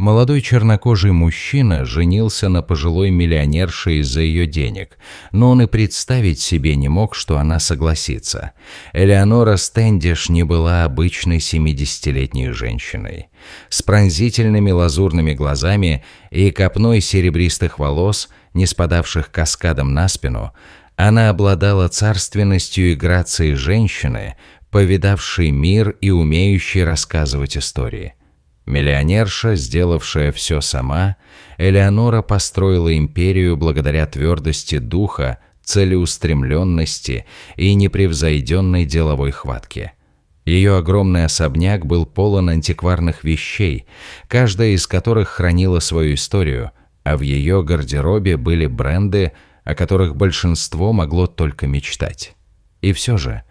Молодой чернокожий мужчина женился на пожилой миллионерше из-за ее денег, но он и представить себе не мог, что она согласится. Элеонора Стэндиш не была обычной 70-летней женщиной. С пронзительными лазурными глазами и копной серебристых волос, не спадавших каскадом на спину, она обладала царственностью и грацией женщины, повидавшей мир и умеющей рассказывать истории. Миллионерша, сделавшая все сама, Элеонора построила империю благодаря твердости духа, целеустремленности и непревзойденной деловой хватке. Ее огромный особняк был полон антикварных вещей, каждая из которых хранила свою историю, а в ее гардеробе были бренды, о которых большинство могло только мечтать. И все же,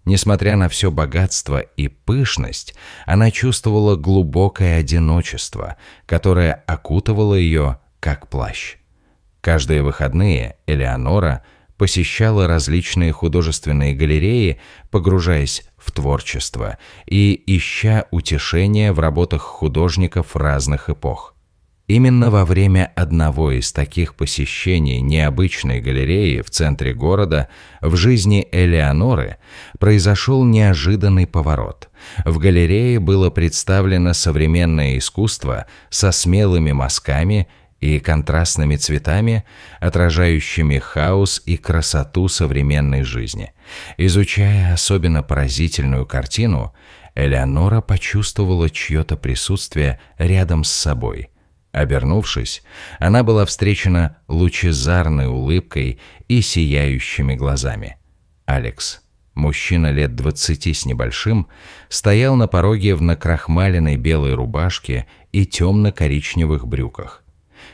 несмотря на все богатство и пышность, она чувствовала глубокое одиночество, которое окутывало ее как плащ. Каждые выходные Элеонора посещала различные художественные галереи, погружаясь в творчество и ища утешения в работах художников разных эпох. Именно во время одного из таких посещений необычной галереи в центре города в жизни Элеоноры произошел неожиданный поворот. В галерее было представлено современное искусство со смелыми мазками и контрастными цветами, отражающими хаос и красоту современной жизни. Изучая особенно поразительную картину, Элеонора почувствовала чье-то присутствие рядом с собой. Обернувшись, она была встречена лучезарной улыбкой и сияющими глазами. Алекс, мужчина лет 20 с небольшим, стоял на пороге в накрахмаленной белой рубашке и темно-коричневых брюках.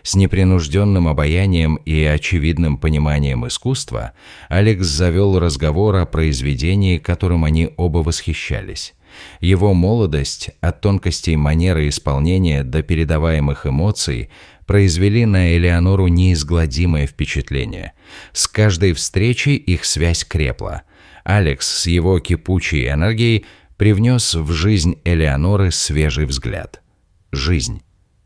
С непринужденным обаянием и очевидным пониманием искусства Алекс завел разговор о произведении, которым они оба восхищались. Его молодость, от тонкостей манеры исполнения до передаваемых эмоций, произвели на Элеонору неизгладимое впечатление. С каждой встречей их связь крепла. Алекс с его кипучей энергией привнес в жизнь Элеоноры свежий взгляд. Жизнь.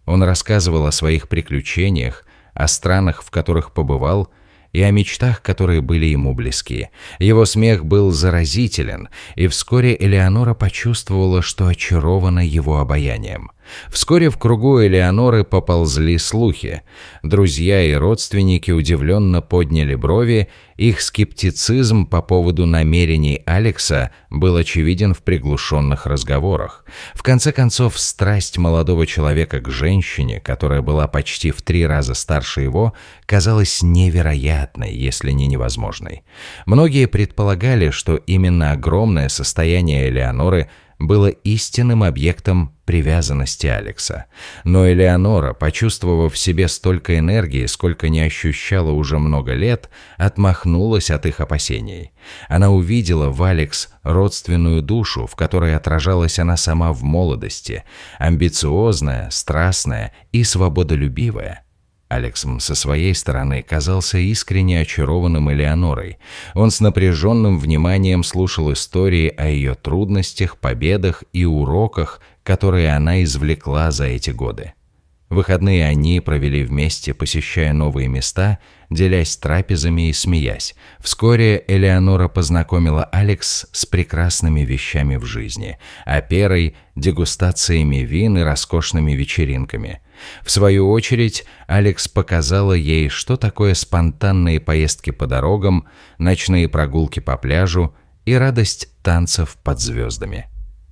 Он рассказывал о своих приключениях, о странах, в которых побывал, и о мечтах, которые были ему близки. Его смех был заразителен, и вскоре Элеонора почувствовала, что очарована его обаянием. Вскоре в кругу Элеоноры поползли слухи. Друзья и родственники удивленно подняли брови, их скептицизм по поводу намерений Алекса был очевиден в приглушенных разговорах. В конце концов, страсть молодого человека к женщине, которая была почти в 3 раза старше его, казалась невероятной, если не невозможной. Многие предполагали, что именно огромное состояние Элеоноры было истинным объектом привязанности Алекса. Но Элеонора, почувствовав в себе столько энергии, сколько не ощущала уже много лет, отмахнулась от их опасений. Она увидела в Алекс родственную душу, в которой отражалась она сама в молодости, амбициозная, страстная и свободолюбивая. Алекс со своей стороны казался искренне очарованным Элеонорой. Он с напряженным вниманием слушал истории о ее трудностях, победах и уроках, которые она извлекла за эти годы. Выходные они провели вместе, посещая новые места, делясь трапезами и смеясь. Вскоре Элеонора познакомила Алекс с прекрасными вещами в жизни – оперой, дегустациями вин и роскошными вечеринками. В свою очередь, Алекс показала ей, что такое спонтанные поездки по дорогам, ночные прогулки по пляжу и радость танцев под звездами.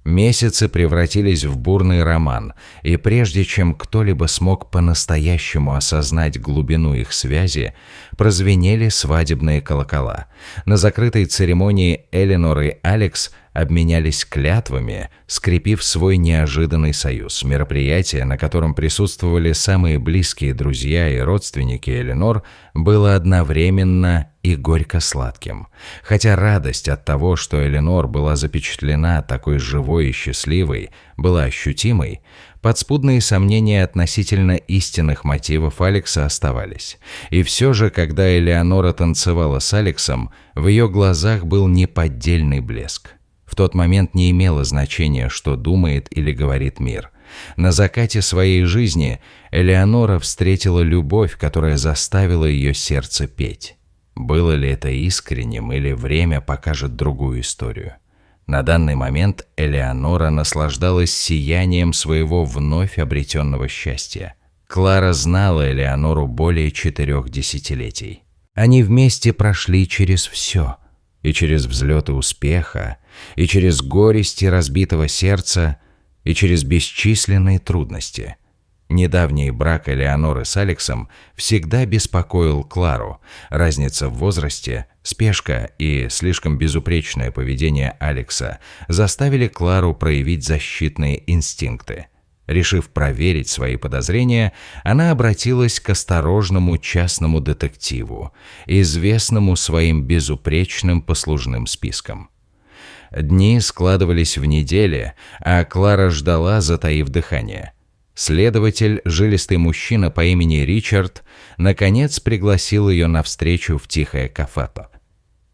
Месяцы превратились в бурный роман, и прежде чем кто-либо смог по-настоящему осознать глубину их связи, прозвенели свадебные колокола. На закрытой церемонии Эленор и Алекс обменялись клятвами, скрепив свой неожиданный союз. Мероприятие, на котором присутствовали самые близкие друзья и родственники Эленор, было одновременно и горько-сладким. Хотя радость от того, что Эленор была запечатлена такой живой и счастливой, была ощутимой, подспудные сомнения относительно истинных мотивов Алекса оставались. И все же, когда Элеонора танцевала с Алексом, в ее глазах был неподдельный блеск. В тот момент не имело значения, что думает или говорит мир. На закате своей жизни Элеонора встретила любовь, которая заставила ее сердце петь. Было ли это искренним, или время покажет другую историю? На данный момент Элеонора наслаждалась сиянием своего вновь обретенного счастья. Клара знала Элеонору более 4 десятилетий. Они вместе прошли через все. И через взлеты успеха, и через горести разбитого сердца, и через бесчисленные трудности. Недавний брак Элеоноры с Алексом всегда беспокоил Клару. Разница в возрасте, спешка и слишком безупречное поведение Алекса заставили Клару проявить защитные инстинкты. Решив проверить свои подозрения, она обратилась к осторожному частному детективу, известному своим безупречным послужным списком. Дни складывались в недели, а Клара ждала, затаив дыхание. Следователь, жилистый мужчина по имени Ричард, наконец пригласил ее на встречу в тихое кафе.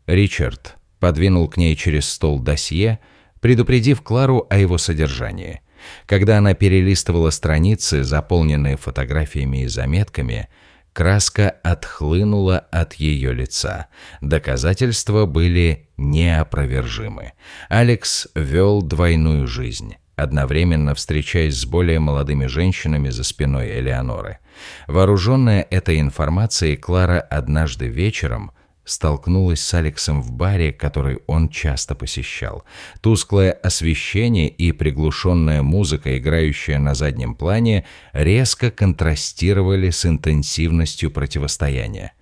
Ричард подвинул к ней через стол досье, предупредив Клару о его содержании. Когда она перелистывала страницы, заполненные фотографиями и заметками, краска отхлынула от ее лица. Доказательства были неопровержимы. Алекс вел двойную жизнь, одновременно встречаясь с более молодыми женщинами за спиной Элеоноры. Вооруженная этой информацией, Клара однажды вечером столкнулась с Алексом в баре, который он часто посещал. Тусклое освещение и приглушенная музыка, играющая на заднем плане, резко контрастировали с интенсивностью противостояния.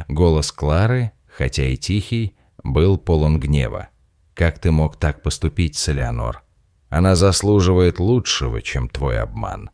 Голос Клары, хотя и тихий, был полон гнева. «Как ты мог так поступить с Элеонор? Она заслуживает лучшего, чем твой обман».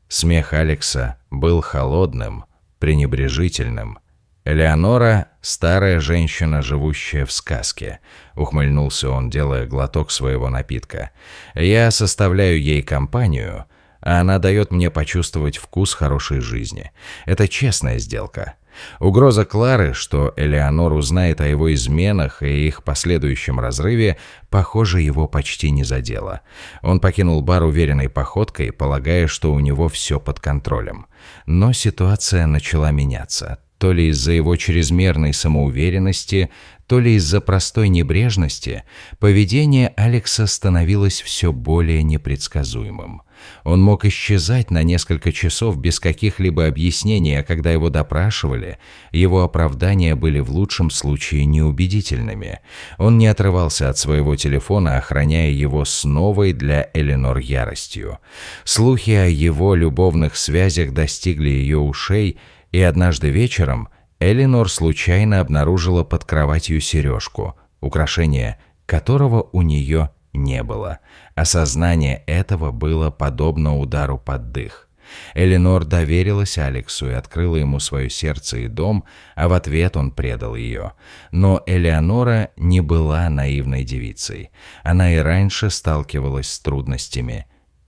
Смех Алекса был холодным, пренебрежительным. «Элеонора – старая женщина, живущая в сказке», – ухмыльнулся он, делая глоток своего напитка. «Я составляю ей компанию, а она дает мне почувствовать вкус хорошей жизни. Это честная сделка». Угроза Клары, что Элеонор узнает о его изменах и их последующем разрыве, похоже, его почти не задела. Он покинул бар уверенной походкой, полагая, что у него все под контролем. Но ситуация начала меняться. То ли из-за его чрезмерной самоуверенности, то ли из-за простой небрежности, поведение Алекса становилось все более непредсказуемым. Он мог исчезать на несколько часов без каких-либо объяснений, а когда его допрашивали, его оправдания были в лучшем случае неубедительными. Он не отрывался от своего телефона, охраняя его с новой для Эленор яростью. Слухи о его любовных связях достигли ее ушей, и однажды вечером Эленор случайно обнаружила под кроватью сережку, украшение которого у нее не было. Осознание этого было подобно удару под дых. Эленор доверилась Алексу и открыла ему свое сердце и дом, а в ответ он предал ее. Но Элеонора не была наивной девицей. Она и раньше сталкивалась с трудностями.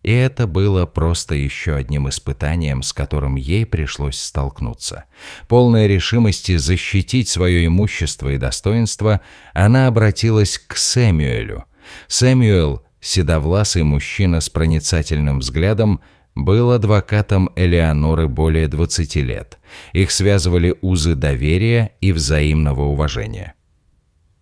И это было просто еще одним испытанием, с которым ей пришлось столкнуться. Полная решимости защитить свое имущество и достоинство, она обратилась к Сэмюэлю. Сэмюэл, седовласый мужчина с проницательным взглядом, был адвокатом Элеоноры более 20 лет. Их связывали узы доверия и взаимного уважения.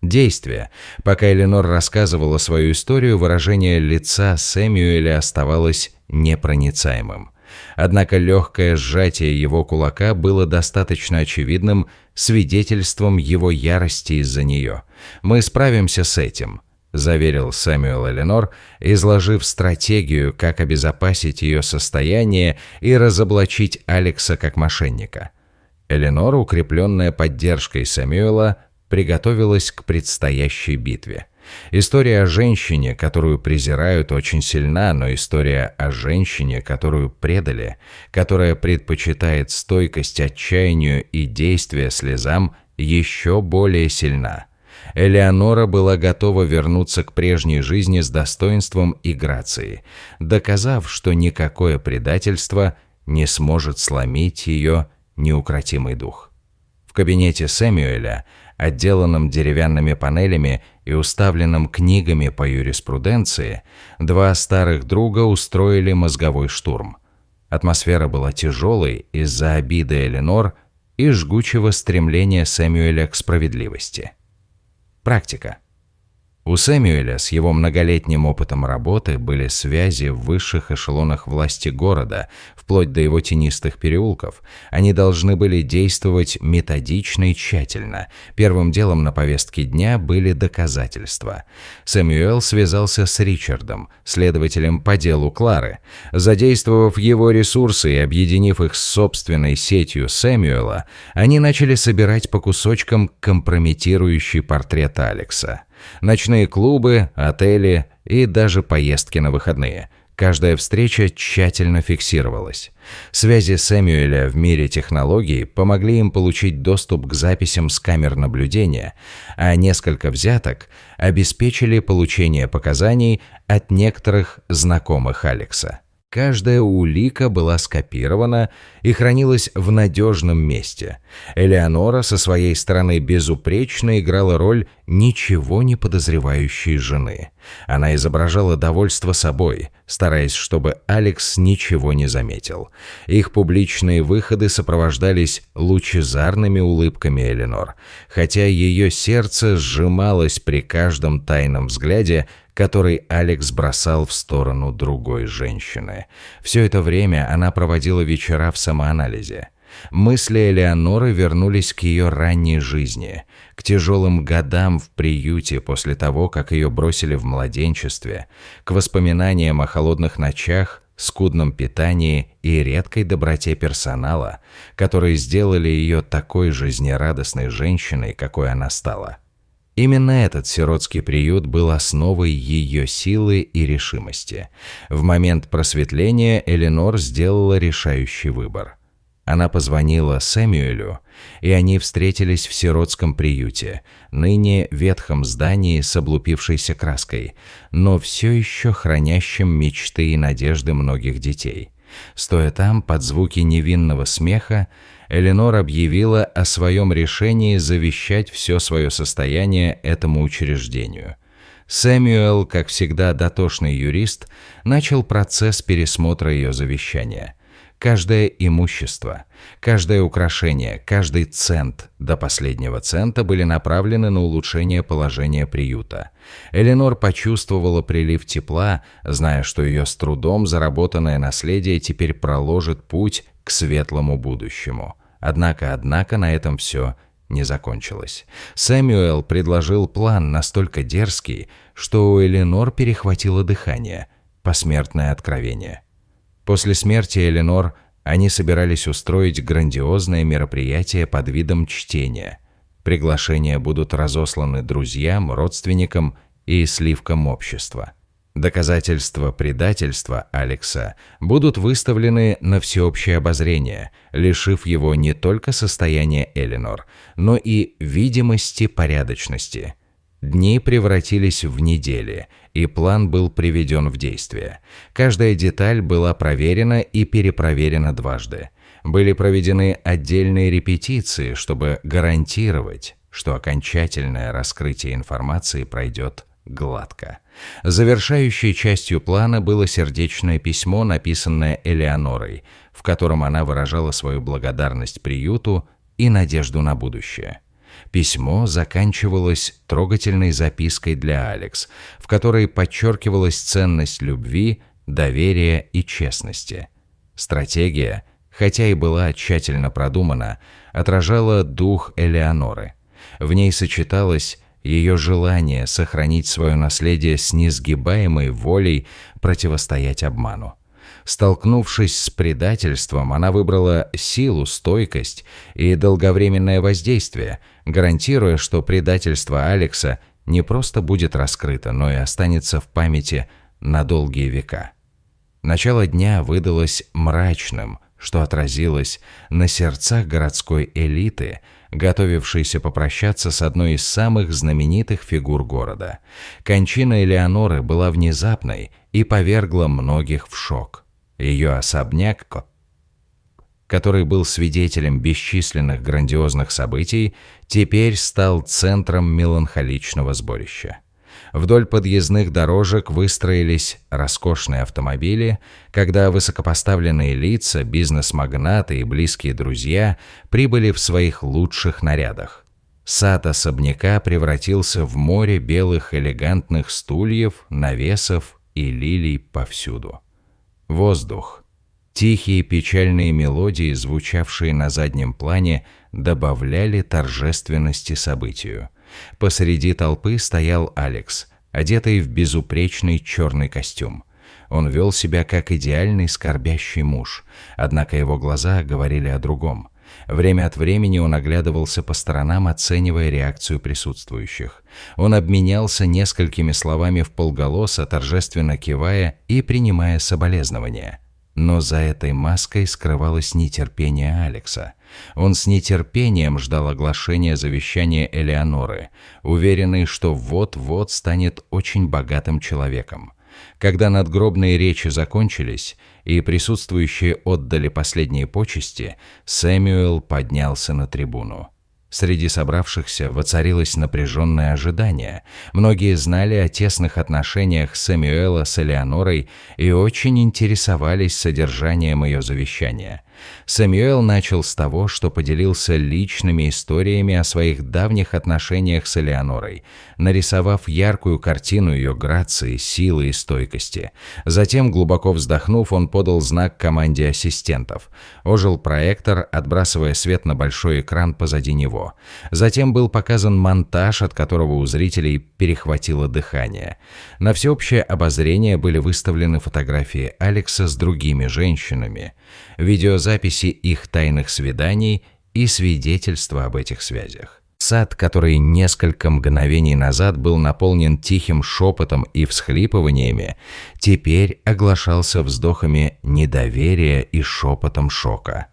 Действия. Пока Эленор рассказывала свою историю, выражение лица Сэмюэля оставалось непроницаемым. Однако легкое сжатие его кулака было достаточно очевидным свидетельством его ярости из-за нее. «Мы справимся с этим», – заверил Сэмюэл Эленор, изложив стратегию, как обезопасить ее состояние и разоблачить Алекса как мошенника. Эленор, укрепленная поддержкой Сэмюэла, приготовилась к предстоящей битве. История о женщине, которую презирают, очень сильна, но история о женщине, которую предали, которая предпочитает стойкость отчаянию и действия слезам, еще более сильна. Элеонора была готова вернуться к прежней жизни с достоинством и грацией, доказав, что никакое предательство не сможет сломить ее неукротимый дух. В кабинете Сэмюэля отделанном деревянными панелями и уставленном книгами по юриспруденции, два старых друга устроили мозговой штурм. Атмосфера была тяжелой из-за обиды Эленор и жгучего стремления Сэмюэля к справедливости. Практика. У Сэмюэля с его многолетним опытом работы были связи в высших эшелонах власти города, вплоть до его тенистых переулков. Они должны были действовать методично и тщательно. Первым делом на повестке дня были доказательства. Сэмюэл связался с Ричардом, следователем по делу Клары. Задействовав его ресурсы и объединив их с собственной сетью Сэмюэла, они начали собирать по кусочкам компрометирующий портрет Алекса. Ночные клубы, отели и даже поездки на выходные. Каждая встреча тщательно фиксировалась. Связи Сэмюэля в мире технологий помогли им получить доступ к записям с камер наблюдения, а несколько взяток обеспечили получение показаний от некоторых знакомых Алекса. Каждая улика была скопирована и хранилась в надежном месте. Элеонора со своей стороны безупречно играла роль ничего не подозревающей жены. Она изображала довольство собой, стараясь, чтобы Алекс ничего не заметил. Их публичные выходы сопровождались лучезарными улыбками Эленор, хотя ее сердце сжималось при каждом тайном взгляде, который Алекс бросал в сторону другой женщины. Все это время она проводила вечера в самоанализе. Мысли Элеоноры вернулись к ее ранней жизни, к тяжелым годам в приюте после того, как ее бросили в младенчестве, к воспоминаниям о холодных ночах, скудном питании и редкой доброте персонала, которые сделали ее такой жизнерадостной женщиной, какой она стала. Именно этот сиротский приют был основой ее силы и решимости. В момент просветления Эленор сделала решающий выбор. Она позвонила Сэмюэлю, и они встретились в сиротском приюте, ныне ветхом здании с облупившейся краской, но все еще хранящим мечты и надежды многих детей. Стоя там, под звуки невинного смеха, Эленор объявила о своем решении завещать все свое состояние этому учреждению. Сэмюэл, как всегда дотошный юрист, начал процесс пересмотра ее завещания. Каждое имущество, каждое украшение, каждый цент до последнего цента были направлены на улучшение положения приюта. Эленор почувствовала прилив тепла, зная, что ее с трудом заработанное наследие теперь проложит путь к светлому будущему. Однако на этом все не закончилось. Сэмюэл предложил план настолько дерзкий, что у Эленор перехватило дыхание. Посмертное откровение. После смерти Эленор они собирались устроить грандиозное мероприятие под видом чтения. Приглашения будут разосланы друзьям, родственникам и сливкам общества. Доказательства предательства Алекса будут выставлены на всеобщее обозрение, лишив его не только состояния Эленор, но и видимости порядочности. Дни превратились в недели, и план был приведен в действие. Каждая деталь была проверена и перепроверена дважды. Были проведены отдельные репетиции, чтобы гарантировать, что окончательное раскрытие информации пройдет гладко. Завершающей частью плана было сердечное письмо, написанное Элеонорой, в котором она выражала свою благодарность приюту и надежду на будущее. Письмо заканчивалось трогательной запиской для Алекс, в которой подчеркивалась ценность любви, доверия и честности. Стратегия, хотя и была тщательно продумана, отражала дух Элеоноры. В ней сочеталось ее желание сохранить свое наследие с несгибаемой волей противостоять обману. Столкнувшись с предательством, она выбрала силу, стойкость и долговременное воздействие, гарантируя, что предательство Алекса не просто будет раскрыто, но и останется в памяти на долгие века. Начало дня выдалось мрачным, что отразилось на сердцах городской элиты, готовившейся попрощаться с одной из самых знаменитых фигур города. Кончина Элеоноры была внезапной и повергла многих в шок. Ее особняк который был свидетелем бесчисленных грандиозных событий, теперь стал центром меланхоличного сборища. Вдоль подъездных дорожек выстроились роскошные автомобили, когда высокопоставленные лица, бизнес-магнаты и близкие друзья прибыли в своих лучших нарядах. Сад особняка превратился в море белых элегантных стульев, навесов и лилий повсюду. Воздух. Тихие печальные мелодии, звучавшие на заднем плане, добавляли торжественности событию. Посреди толпы стоял Алекс, одетый в безупречный черный костюм. Он вел себя как идеальный скорбящий муж, однако его глаза говорили о другом. Время от времени он оглядывался по сторонам, оценивая реакцию присутствующих. Он обменялся несколькими словами вполголоса, торжественно кивая и принимая соболезнования. Но за этой маской скрывалось нетерпение Алекса. Он с нетерпением ждал оглашения завещания Элеоноры, уверенный, что вот-вот станет очень богатым человеком. Когда надгробные речи закончились и присутствующие отдали последние почести, Сэмюэл поднялся на трибуну. Среди собравшихся воцарилось напряженное ожидание. Многие знали о тесных отношениях Сэмюэла с Элеонорой и очень интересовались содержанием ее завещания. Сэмюэл начал с того, что поделился личными историями о своих давних отношениях с Элеонорой, нарисовав яркую картину ее грации, силы и стойкости. Затем, глубоко вздохнув, он подал знак команде ассистентов. Ожил проектор, отбрасывая свет на большой экран позади него. Затем был показан монтаж, от которого у зрителей перехватило дыхание. На всеобщее обозрение были выставлены фотографии Алекса с другими женщинами, видеозаписи их тайных свиданий и свидетельства об этих связях. Сад, который несколько мгновений назад был наполнен тихим шепотом и всхлипываниями, теперь оглашался вздохами недоверия и шепотом шока.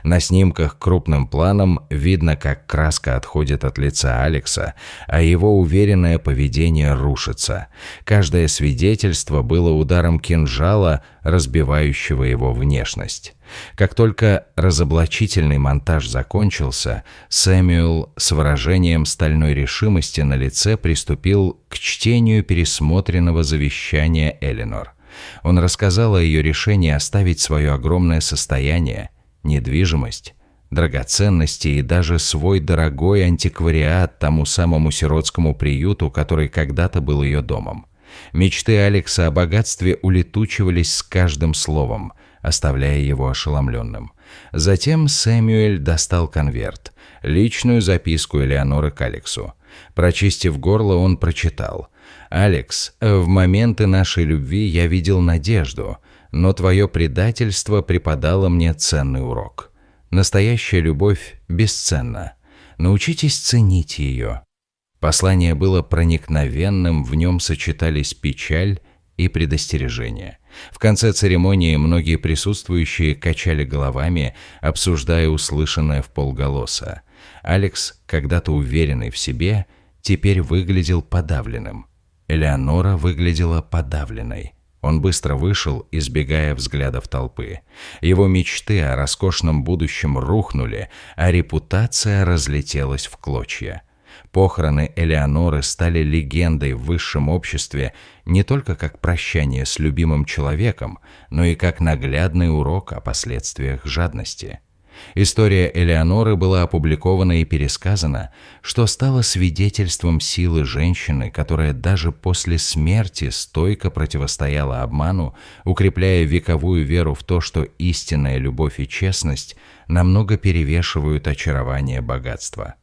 На снимках крупным планом видно, как краска отходит от лица Алекса, а его уверенное поведение рушится. Каждое свидетельство было ударом кинжала, разбивающего его внешность. Как только разоблачительный монтаж закончился, Сэмюэл с выражением стальной решимости на лице приступил к чтению пересмотренного завещания Эленор. Он рассказал о ее решении оставить свое огромное состояние, недвижимость, драгоценности и даже свой дорогой антиквариат тому самому сиротскому приюту, который когда-то был ее домом. Мечты Алекса о богатстве улетучивались с каждым словом, оставляя его ошеломленным. Затем Сэмюэль достал конверт, личную записку Элеоноры к Алексу. Прочистив горло, он прочитал: «Алекс, в моменты нашей любви я видел надежду, но твое предательство преподало мне ценный урок. Настоящая любовь бесценна. Научитесь ценить ее». Послание было проникновенным, в нем сочетались печаль и предостережение. В конце церемонии многие присутствующие качали головами, обсуждая услышанное вполголоса. Алекс, когда-то уверенный в себе, теперь выглядел подавленным. Элеонора выглядела подавленной. Он быстро вышел, избегая взглядов толпы. Его мечты о роскошном будущем рухнули, а репутация разлетелась в клочья. Похороны Элеоноры стали легендой в высшем обществе не только как прощание с любимым человеком, но и как наглядный урок о последствиях жадности. История Элеоноры была опубликована и пересказана, что стало свидетельством силы женщины, которая даже после смерти стойко противостояла обману, укрепляя вековую веру в то, что истинная любовь и честность намного перевешивают очарование богатства.